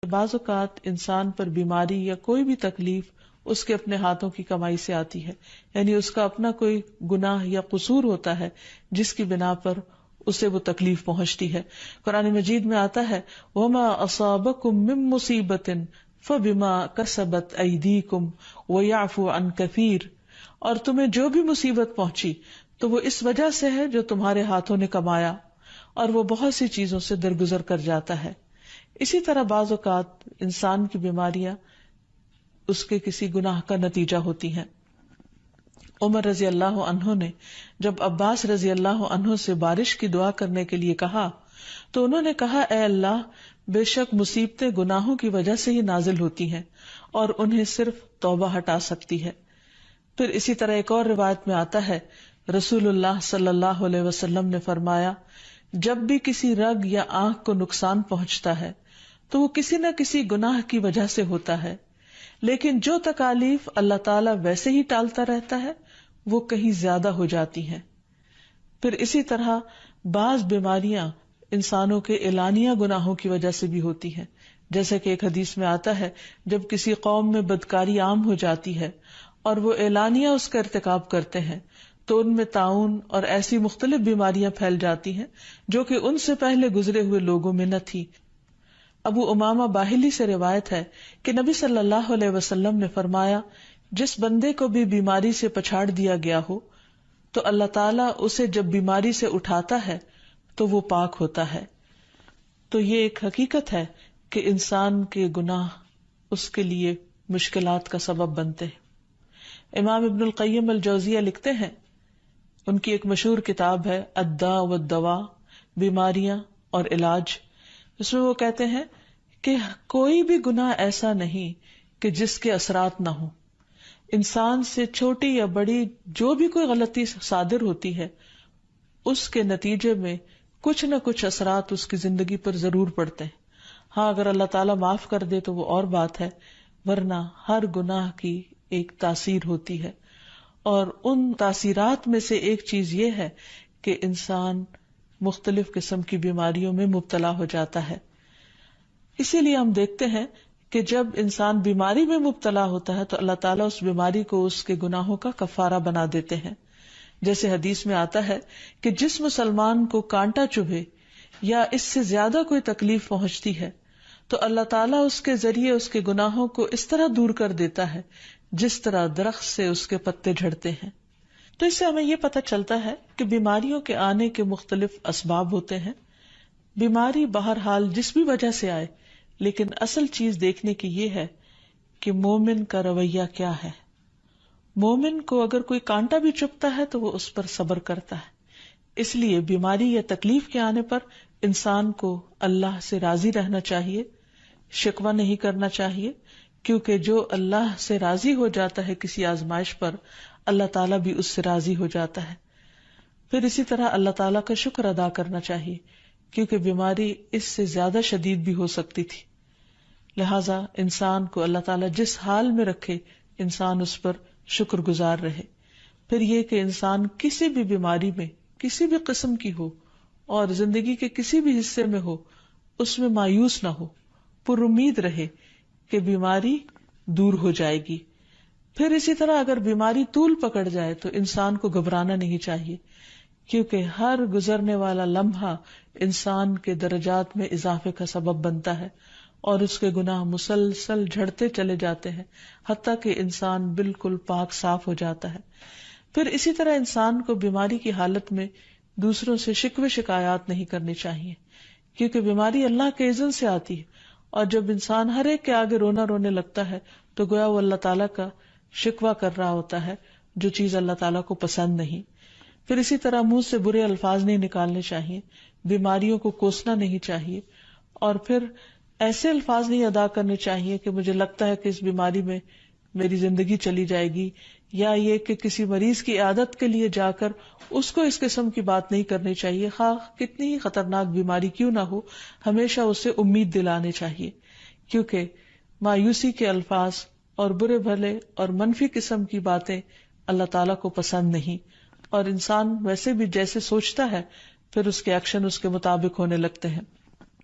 بعض اوقات انسان پر بیماری یا کوئی بھی تکلیف اس کے اپنے ہاتھوں کی کمائی سے آتی ہے، یعنی اس کا اپنا کوئی گناہ یا قصور ہوتا ہے جس کی بنا پر اسے وہ تکلیف پہنچتی ہے۔ قرآن مجید میں آتا ہے وَمَا أَصَابَكُم مِّن مُّصِيبَةٍ فَبِمَا كَسَبَتْ أَيْدِيكُمْ وَيَعْفُو عَن كَثِيرٍ، اور تمہیں جو بھی مصیبت پہنچی تو وہ اس وجہ سے ہے جو تمہارے ہاتھوں نے کمایا، اور وہ بہت سی چیزوں سے درگزر کر جاتا ہے۔ اسی طرح بعض اوقات انسان کی بیماریاں اس کے کسی گناہ کا نتیجہ ہوتی ہیں۔ عمر رضی اللہ عنہ نے جب عباس رضی اللہ عنہ سے بارش کی دعا کرنے کے لیے کہا تو انہوں نے کہا اے اللہ، بے شک مصیبتیں گناہوں کی وجہ سے ہی نازل ہوتی ہیں اور انہیں صرف توبہ ہٹا سکتی ہے۔ پھر اسی طرح ایک اور روایت میں آتا ہے رسول اللہ صلی اللہ علیہ وسلم نے فرمایا جب بھی کسی رگ یا آنکھ کو نقصان پہنچتا ہے تو وہ کسی نہ کسی گناہ کی وجہ سے ہوتا ہے، لیکن جو تکالیف اللہ تعالیٰ ویسے ہی ٹالتا رہتا ہے وہ کہیں زیادہ ہو جاتی ہیں۔ پھر اسی طرح بعض بیماریاں انسانوں کے اعلانیہ گناہوں کی وجہ سے بھی ہوتی ہیں، جیسے کہ ایک حدیث میں آتا ہے جب کسی قوم میں بدکاری عام ہو جاتی ہے اور وہ اعلانیہ اس کا ارتکاب کرتے ہیں تو ان میں طاعون اور ایسی مختلف بیماریاں پھیل جاتی ہیں جو کہ ان سے پہلے گزرے ہوئے لوگوں میں نہ تھی۔ ابو امامہ باہلی سے روایت ہے کہ نبی صلی اللہ علیہ وسلم نے فرمایا جس بندے کو بھی بیماری سے پچھاڑ دیا گیا ہو تو اللہ تعالیٰ اسے جب بیماری سے اٹھاتا ہے تو وہ پاک ہوتا ہے۔ تو یہ ایک حقیقت ہے کہ انسان کے گناہ اس کے لیے مشکلات کا سبب بنتے ہیں۔ امام ابن القیم الجوزیہ لکھتے ہیں، ان کی ایک مشہور کتاب ہے الداء والدواء، بیماریاں اور علاج، اس میں وہ کہتے ہیں کہ کوئی بھی گناہ ایسا نہیں کہ جس کے اثرات نہ ہوں۔ انسان سے چھوٹی یا بڑی جو بھی کوئی غلطی صادر ہوتی ہے اس کے نتیجے میں کچھ نہ کچھ اثرات اس کی زندگی پر ضرور پڑتے ہیں۔ ہاں اگر اللہ تعالیٰ معاف کر دے تو وہ اور بات ہے، ورنہ ہر گناہ کی ایک تاثیر ہوتی ہے، اور ان تاثیرات میں سے ایک چیز یہ ہے کہ انسان مختلف قسم کی بیماریوں میں مبتلا ہو جاتا ہے۔ اسی لیے ہم دیکھتے ہیں کہ جب انسان بیماری میں مبتلا ہوتا ہے تو اللہ تعالیٰ اس بیماری کو اس کے گناہوں کا کفارہ بنا دیتے ہیں۔ جیسے حدیث میں آتا ہے کہ جس مسلمان کو کانٹا چبھے یا اس سے زیادہ کوئی تکلیف پہنچتی ہے تو اللہ تعالیٰ اس کے ذریعے اس کے گناہوں کو اس طرح دور کر دیتا ہے جس طرح درخت سے اس کے پتے جھڑتے ہیں۔ تو اس سے ہمیں یہ پتہ چلتا ہے کہ بیماریوں کے آنے کے مختلف اسباب ہوتے ہیں۔ بیماری بہرحال جس بھی وجہ سے آئے، لیکن اصل چیز دیکھنے کی یہ ہے کہ مومن کا رویہ کیا ہے۔ مومن کو اگر کوئی کانٹا بھی چبھتا ہے تو وہ اس پر صبر کرتا ہے۔ اس لیے بیماری یا تکلیف کے آنے پر انسان کو اللہ سے راضی رہنا چاہیے، شکوہ نہیں کرنا چاہیے، کیونکہ جو اللہ سے راضی ہو جاتا ہے کسی آزمائش پر، اللہ تعالیٰ بھی اس سے راضی ہو جاتا ہے۔ پھر اسی طرح اللہ تعالیٰ کا شکر ادا کرنا چاہیے، کیونکہ بیماری اس سے زیادہ شدید بھی ہو سکتی تھی۔ لہذا انسان کو اللہ تعالیٰ جس حال میں رکھے انسان اس پر شکر گزار رہے۔ پھر یہ کہ انسان کسی بھی بیماری میں کسی بھی قسم کی ہو اور زندگی کے کسی بھی حصے میں ہو اس میں مایوس نہ ہو، پر امید رہے کہ بیماری دور ہو جائے گی۔ پھر اسی طرح اگر بیماری طول پکڑ جائے تو انسان کو گھبرانا نہیں چاہیے، کیونکہ ہر گزرنے والا لمحہ انسان کے درجات میں اضافے کا سبب بنتا ہے اور اس کے گناہ مسلسل جھڑتے چلے جاتے ہیں حتیٰ کہ انسان بالکل پاک صاف ہو جاتا ہے۔ پھر اسی طرح انسان کو بیماری کی حالت میں دوسروں سے شکوے شکایات نہیں کرنی چاہیے، کیونکہ بیماری اللہ کے اذن سے آتی ہے، اور جب انسان ہر ایک کے آگے رونے لگتا ہے تو گویا وہ اللہ تعالیٰ کا شکوہ کر رہا ہوتا ہے، جو چیز اللہ تعالیٰ کو پسند نہیں۔ پھر اسی طرح منہ سے برے الفاظ نہیں نکالنے چاہیے، بیماریوں کو کوسنا نہیں چاہیے، اور پھر ایسے الفاظ نہیں ادا کرنے چاہیے کہ مجھے لگتا ہے کہ اس بیماری میں میری زندگی چلی جائے گی، یا یہ کہ کسی مریض کی عیادت کے لیے جا کر اس کو اس قسم کی بات نہیں کرنی چاہیے، خواہ کتنی ہی خطرناک بیماری کیوں نہ ہو، ہمیشہ اسے امید دلانے چاہیے، کیونکہ مایوسی کے الفاظ اور برے بھلے اور منفی قسم کی باتیں اللہ تعالیٰ کو پسند نہیں، اور انسان ویسے بھی جیسے سوچتا ہے پھر اس کے ایکشن اس کے مطابق ہونے لگتے ہیں۔